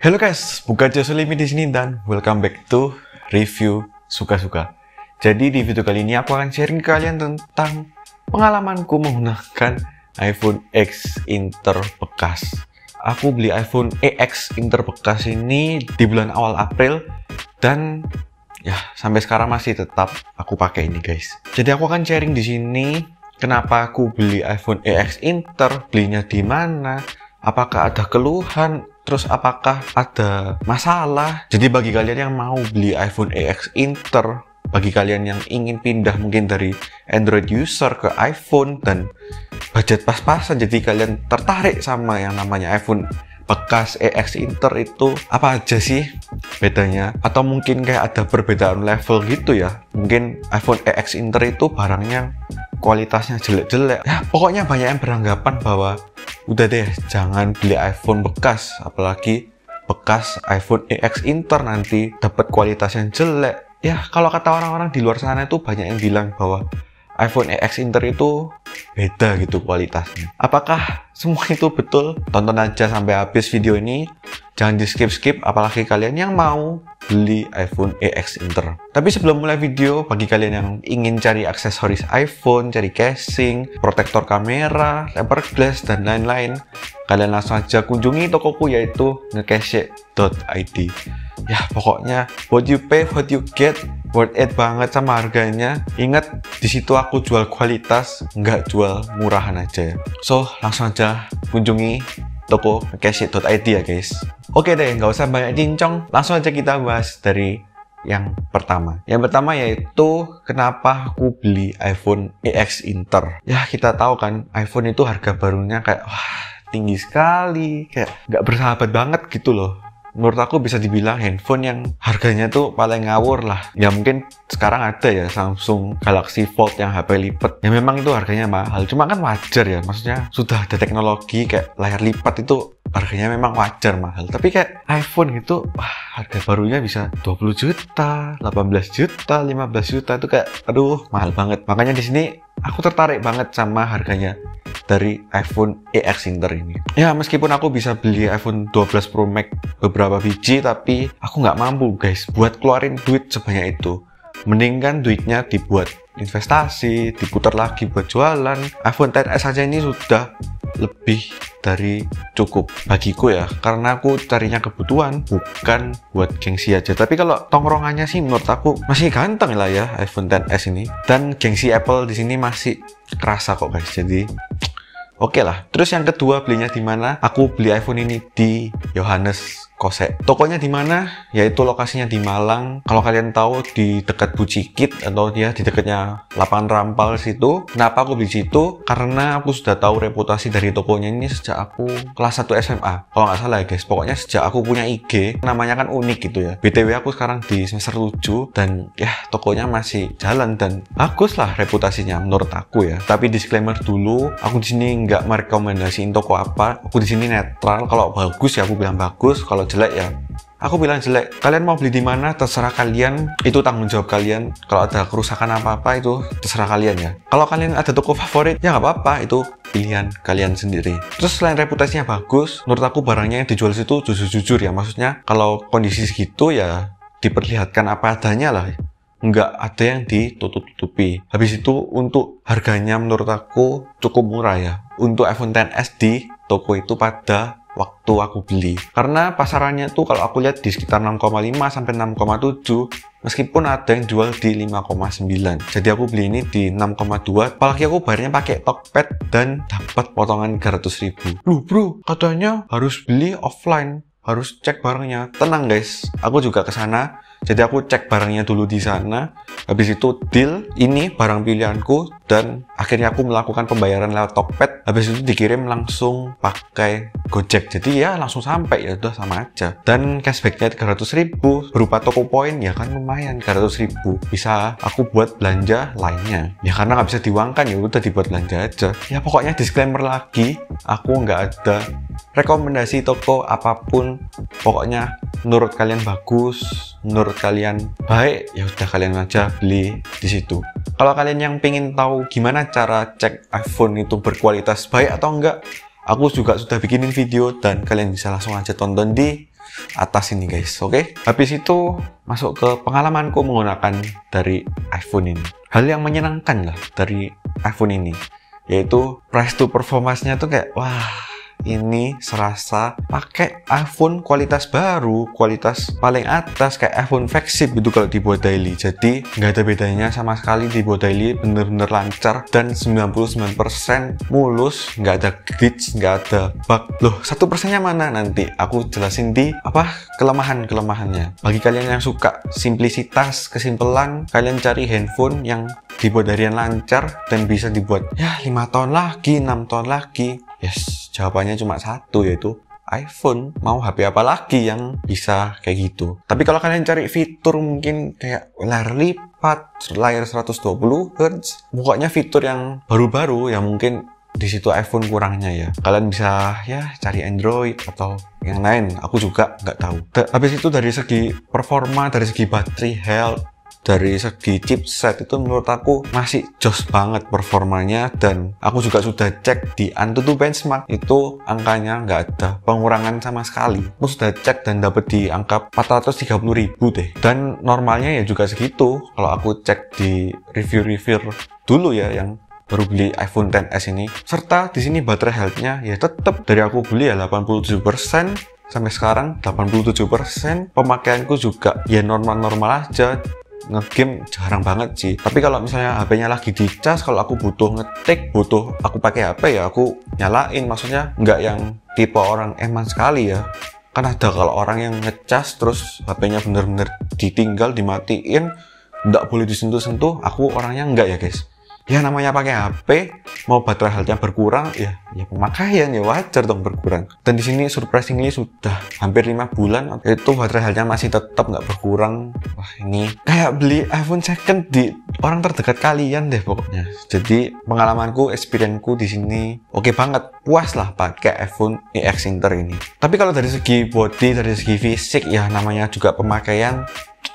Halo guys, Buka Josulimi di sini dan welcome back to review suka-suka. Jadi di video kali ini aku akan sharing ke kalian tentang pengalamanku menggunakan iPhone X Inter bekas. Aku beli iPhone X Inter bekas ini di bulan awal April dan ya sampai sekarang masih tetap aku pakai ini guys. Jadi aku akan sharing di sini kenapa aku beli iPhone X Inter, belinya di mana, apakah ada keluhan, terus apakah ada masalah. Jadi bagi kalian yang mau beli iPhone X Inter, bagi kalian yang ingin pindah mungkin dari Android user ke iPhone dan budget pas-pasan, jadi kalian tertarik sama yang namanya iPhone bekas X Inter itu apa aja sih bedanya, atau mungkin kayak ada perbedaan level gitu ya. Mungkin iPhone X Inter itu barangnya kualitasnya jelek-jelek ya, pokoknya banyak yang beranggapan bahwa udah deh jangan beli iPhone bekas, apalagi bekas iPhone X Inter nanti dapat kualitas yang jelek. Ya kalau kata orang-orang di luar sana itu banyak yang bilang bahwa iPhone X Inter itu beda gitu kualitasnya. Apakah semua itu betul? Tonton aja sampai habis video ini, jangan di skip-skip, apalagi kalian yang mau beli iPhone X Inter. Tapi sebelum mulai video, bagi kalian yang ingin cari aksesoris iPhone, cari casing, protektor kamera, tempered glass, dan lain-lain, kalian langsung aja kunjungi tokoku yaitu ngecashe.id. Ya pokoknya what you pay, what you get, worth it banget sama harganya. Ingat, di situ aku jual kualitas, nggak jual murahan aja. So langsung aja kunjungi toko ngecashe.id ya guys. Oke deh, nggak usah banyak cincong, langsung aja kita bahas dari yang pertama. Yang pertama yaitu kenapa aku beli iPhone X Inter. Ya kita tahu kan iPhone itu harga barunya kayak tinggi sekali, kayak nggak bersahabat banget gitu loh. Menurut aku bisa dibilang handphone yang harganya tuh paling ngawur lah. Ya mungkin sekarang ada ya Samsung Galaxy Fold yang HP lipat. Ya memang itu harganya mahal. Cuma kan wajar ya. Maksudnya sudah ada teknologi kayak layar lipat itu harganya memang wajar mahal. Tapi kayak iPhone gitu, harga barunya bisa 20 juta, 18 juta, 15 juta. Itu kayak aduh mahal banget. Makanya di sini aku tertarik banget sama harganya dari iPhone X Inter ini. Ya meskipun aku bisa beli iPhone 12 Pro Max beberapa biji, tapi aku nggak mampu guys buat keluarin duit sebanyak itu. Mendingan duitnya dibuat investasi, diputar lagi buat jualan. iPhone XS saja ini sudah lebih dari cukup bagiku ya, karena aku carinya kebutuhan bukan buat gengsi aja. Tapi kalau tongkrongannya sih menurut aku masih ganteng lah ya iPhone XS ini, dan gengsi Apple di sini masih kerasa kok guys. Jadi oke lah. Terus yang kedua, belinya di mana? Aku beli iPhone ini di Yohanes Kosek. Tokonya di mana? Yaitu lokasinya di Malang. Kalau kalian tahu di dekat Bucikit atau dia di dekatnya lapangan Rampal situ. Kenapa aku beli situ? Karena aku sudah tahu reputasi dari tokonya ini sejak aku kelas 1 SMA. Kalau nggak salah ya guys. Pokoknya sejak aku punya IG, namanya kan unik gitu ya. BTW aku sekarang di semester 7 dan ya tokonya masih jalan dan bagus lah reputasinya menurut aku ya. Tapi disclaimer dulu, aku di sini nggak merekomendasiin toko apa. Aku di sini netral. Kalau bagus ya aku bilang bagus, kalau jelek ya aku bilang jelek. Kalian mau beli di mana terserah kalian, itu tanggung jawab kalian. Kalau ada kerusakan apa-apa itu terserah kalian ya. Kalau kalian ada toko favorit ya nggak apa-apa, itu pilihan kalian sendiri. Terus selain reputasinya bagus, menurut aku barangnya yang dijual situ jujur-jujur ya. Maksudnya kalau kondisi segitu ya diperlihatkan apa adanya lah, nggak ada yang ditutup-tutupi. Habis itu untuk harganya menurut aku cukup murah ya untuk iPhone XS di toko itu pada waktu aku beli, karena pasarannya tuh kalau aku lihat di sekitar 6,5 sampai 6,7, meskipun ada yang jual di 5,9. Jadi aku beli ini di 6,2, apalagi aku bayarnya pakai Tokped dan dapat potongan 300.000. Loh bro, katanya harus beli offline, harus cek barangnya. Tenang guys, aku juga ke sana. Jadi aku cek barangnya dulu di sana. Habis itu deal, ini barang pilihanku, dan akhirnya aku melakukan pembayaran lewat Tokped. Habis itu dikirim langsung pakai Gojek. Jadi ya langsung sampai, ya udah sama aja. Dan cashbacknya 300.000 berupa toko poin, ya kan lumayan 300.000. Bisa aku buat belanja lainnya. Ya karena nggak bisa diuangkan ya udah dibuat belanja aja. Ya pokoknya disclaimer lagi, aku nggak ada rekomendasi toko apapun. Pokoknya menurut kalian bagus, menurut kalian baik, ya udah kalian aja beli di situ. Kalau kalian yang pengen tahu gimana cara cek iPhone itu berkualitas baik atau enggak, aku juga sudah bikinin video dan kalian bisa langsung aja tonton di atas ini guys, oke? Habis itu masuk ke pengalamanku menggunakan dari iPhone ini. Hal yang menyenangkan lah dari iPhone ini, yaitu price to performance-nya tuh kayak, wah, ini serasa pakai iPhone kualitas baru, kualitas paling atas kayak iPhone flagship gitu kalau dibuat daily. Jadi nggak ada bedanya sama sekali dibuat daily, bener-bener lancar dan 99% mulus, nggak ada glitch, nggak ada bug. Loh, 1%-nya mana? Nanti aku jelasin di kelemahannya. Bagi kalian yang suka simplisitas, kesimpelan, kalian cari handphone yang dibuat dari yang lancar dan bisa dibuat ya 5 tahun lagi, 6 tahun lagi. Yes, jawabannya cuma satu, yaitu iPhone. Mau HP apa lagi yang bisa kayak gitu? Tapi kalau kalian cari fitur mungkin kayak layar lipat, layar 120 Hz, pokoknya fitur yang baru-baru yang mungkin di situ iPhone kurangnya ya. Kalian bisa ya cari Android atau yang lain. Aku juga nggak tahu. Habis itu dari segi performa, dari segi battery health, dari segi chipset itu menurut aku masih jos banget performanya, dan aku juga sudah cek di Antutu Benchmark itu angkanya nggak ada pengurangan sama sekali. Aku sudah cek dan dapat di angka 430.000 deh, dan normalnya ya juga segitu kalau aku cek di review dulu ya yang baru beli iPhone XS ini. Serta di sini baterai health-nya ya tetap dari aku beli ya 87%. Sampai sekarang 87%. Pemakaianku juga ya normal-normal aja. Ngegame jarang banget sih. Tapi kalau misalnya HP-nya lagi dicas, kalau aku butuh ngetik, butuh aku pakai HP ya aku nyalain. Maksudnya nggak yang tipe orang eman sekali ya. Kan ada kalau orang yang ngecas terus HP-nya bener-bener ditinggal, dimatiin, nggak boleh disentuh-sentuh. Aku orangnya nggak ya guys. Ya namanya pakai HP, mau baterai health-nya berkurang, ya pemakaian ya wajar dong berkurang. Dan di sini surprisingly sudah hampir 5 bulan, itu baterai health-nya masih tetap nggak berkurang. Wah, ini kayak beli iPhone second di orang terdekat kalian deh pokoknya. Jadi pengalamanku, experience-ku di sini oke banget, puas lah pakai iPhone X Inter ini. Tapi kalau dari segi body, dari segi fisik ya namanya juga pemakaian,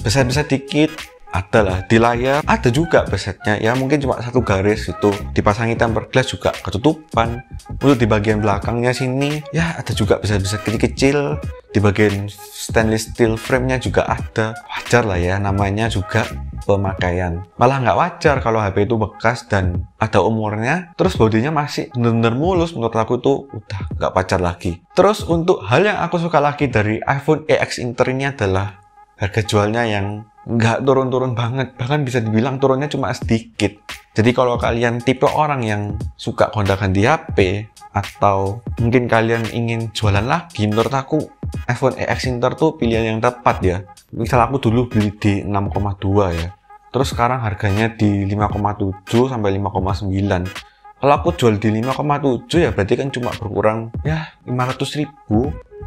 besar-besar dikit. Ada lah di layar, ada juga presetnya ya mungkin cuma satu garis itu, dipasangi tempered glass juga ketutupan. Untuk di bagian belakangnya sini ya ada juga besar-besar kecil-kecil, di bagian stainless steel frame-nya juga ada. Wajar lah ya, namanya juga pemakaian. Malah nggak wajar kalau HP itu bekas dan ada umurnya terus bodinya masih bener-bener mulus. Menurut aku tuh udah nggak wajar lagi. Terus untuk hal yang aku suka lagi dari iPhone X Inter ini adalah harga jualnya yang nggak turun-turun banget, bahkan bisa dibilang turunnya cuma sedikit. Jadi kalau kalian tipe orang yang suka kondakan di HP, atau mungkin kalian ingin jualan lagi, menurut aku iPhone X Inter tuh pilihan yang tepat ya. Misal aku dulu beli di 6,2 ya, terus sekarang harganya di 5,7 sampai 5,9. Kalau aku jual di 5,7 ya berarti kan cuma berkurang ya 500.000,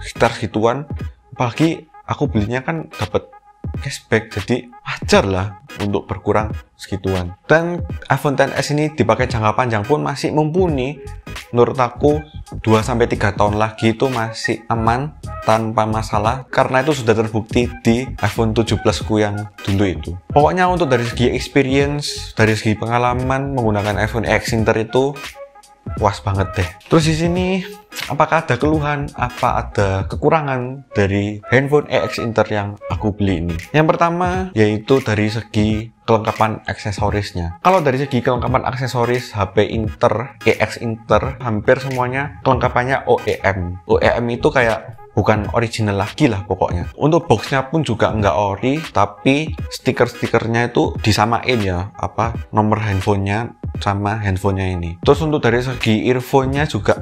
sekitar segituan. Apalagi aku belinya kan dapat cashback, jadi wajar lah untuk berkurang segituan. Dan iPhone XS ini dipakai jangka panjang pun masih mumpuni. Menurut aku 2-3 tahun lagi itu masih aman tanpa masalah, karena itu sudah terbukti di iPhone 17 ku yang dulu itu. Pokoknya untuk dari segi experience, dari segi pengalaman menggunakan iPhone X Inter itu puas banget deh. Terus di sini apakah ada keluhan, apa ada kekurangan dari handphone X Inter yang aku beli ini? Yang pertama yaitu dari segi kelengkapan aksesorisnya. Kalau dari segi kelengkapan aksesoris HP Inter, X Inter hampir semuanya kelengkapannya OEM. OEM itu kayak bukan original lagi lah pokoknya. Untuk boxnya pun juga nggak ori, tapi stiker-stikernya itu disamain ya, apa nomor handphonenya sama handphonenya ini. Terus untuk dari segi earphone-nya juga,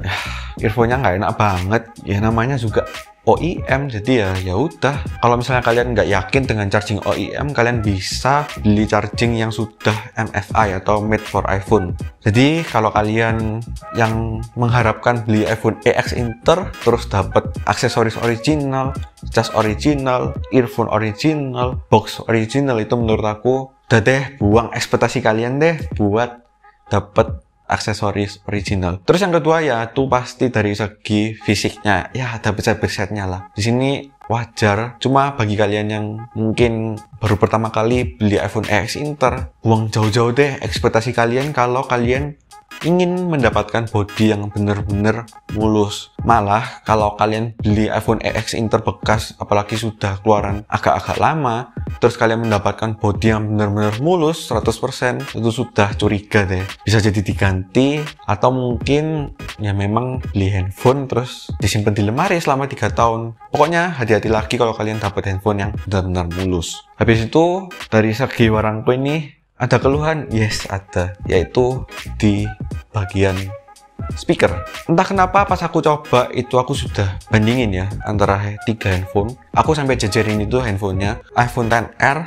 earphone-nya nggak enak banget. Ya namanya juga OEM, jadi ya udah. Kalau misalnya kalian nggak yakin dengan charging OEM, kalian bisa beli charging yang sudah MFI atau made for iPhone. Jadi kalau kalian yang mengharapkan beli iPhone X Inter terus dapat aksesoris original, cas original, earphone original, box original, itu menurut aku udah deh, buang ekspektasi kalian deh buat dapat aksesoris original. Terus yang kedua ya tuh pasti dari segi fisiknya, ya ada preset-presetnya lah. Di sini wajar, cuma bagi kalian yang mungkin baru pertama kali beli iPhone X Inter, buang jauh-jauh deh ekspektasi kalian kalau kalian ingin mendapatkan body yang bener-bener mulus. Malah kalau kalian beli iPhone X Inter bekas, apalagi sudah keluaran agak-agak lama, terus kalian mendapatkan body yang bener-bener mulus 100%, itu sudah curiga deh. Bisa jadi diganti, atau mungkin ya memang beli handphone terus disimpan di lemari selama 3 tahun. Pokoknya hati-hati lagi kalau kalian dapat handphone yang benar-benar mulus. Habis itu dari segi warangku ini ada keluhan, yes ada, yaitu di bagian speaker. Entah kenapa pas aku coba itu aku sudah bandingin ya antara 3 handphone. Aku sampai jajarin itu handphonenya iPhone XR,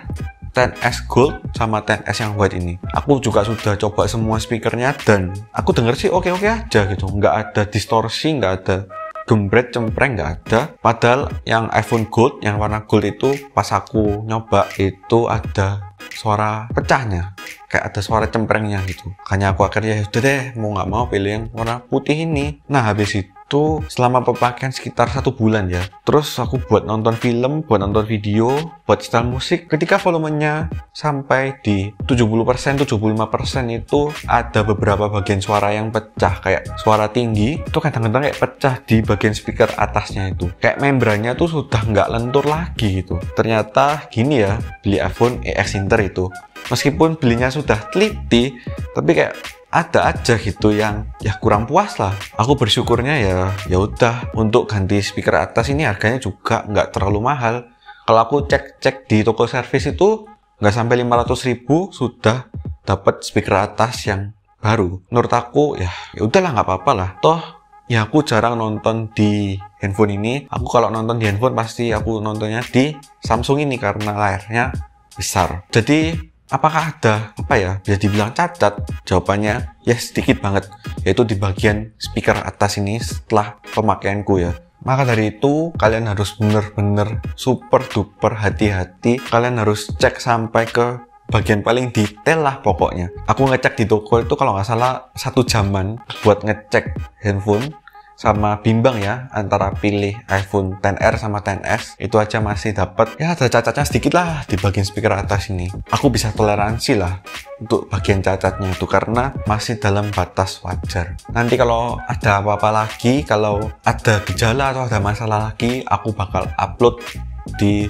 XS Gold sama XS yang white ini. Aku juga sudah coba semua speakernya dan aku denger sih oke-oke aja gitu. Nggak ada distorsi, nggak ada gembret, cempreng, nggak ada. Padahal yang iPhone Gold, yang warna gold itu pas aku nyoba itu ada suara pecahnya, kayak ada suara cemprengnya gitu. Makanya aku akhirnya udah deh, mau nggak mau pilih yang warna putih ini. Nah habis itu selama pemakaian sekitar 1 bulan ya, terus aku buat nonton film, buat nonton video, buat setel musik. Ketika volumenya sampai di 70%, 75% itu ada beberapa bagian suara yang pecah, kayak suara tinggi itu kadang-kadang kayak pecah di bagian speaker atasnya itu, kayak membrannya tuh sudah nggak lentur lagi gitu. Ternyata gini ya, beli iPhone X Inter itu meskipun belinya sudah teliti, tapi kayak ada aja gitu yang ya kurang puas lah. Aku bersyukurnya ya udah, untuk ganti speaker atas ini harganya juga nggak terlalu mahal. Kalau aku cek di toko servis itu nggak sampai 500.000 sudah dapat speaker atas yang baru. Menurut aku ya udahlah, nggak apa-apa lah. Toh ya aku jarang nonton di handphone ini. Aku kalau nonton di handphone pasti aku nontonnya di Samsung ini karena layarnya besar. Jadi apakah ada bisa dibilang cacat? Jawabannya ya sedikit banget, yaitu di bagian speaker atas ini setelah pemakaianku ya. Maka dari itu kalian harus bener-bener super duper hati-hati. Kalian harus cek sampai ke bagian paling detail lah pokoknya. Aku ngecek di toko itu kalau nggak salah 1 jaman buat ngecek handphone, sama bimbang ya antara pilih iPhone XR sama XS. Itu aja masih dapat ya ada cacatnya sedikit lah di bagian speaker atas ini. Aku bisa toleransi lah untuk bagian cacatnya itu karena masih dalam batas wajar. Nanti kalau ada apa-apa lagi, kalau ada gejala atau ada masalah lagi, aku bakal upload di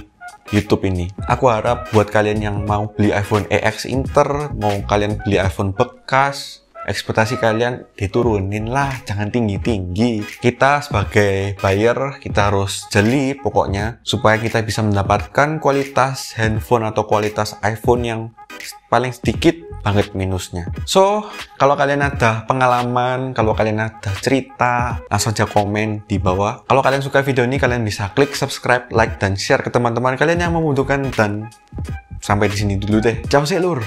YouTube ini. Aku harap buat kalian yang mau beli iPhone X Inter, mau kalian beli iPhone bekas, ekspektasi kalian diturunin lah, jangan tinggi-tinggi. Kita sebagai buyer, kita harus jeli pokoknya, supaya kita bisa mendapatkan kualitas handphone atau kualitas iPhone yang paling sedikit banget minusnya. So, kalau kalian ada pengalaman, kalau kalian ada cerita, langsung aja komen di bawah. Kalau kalian suka video ini, kalian bisa klik subscribe, like, dan share ke teman-teman kalian yang membutuhkan. Dan sampai di sini dulu deh. Ciao sih lur.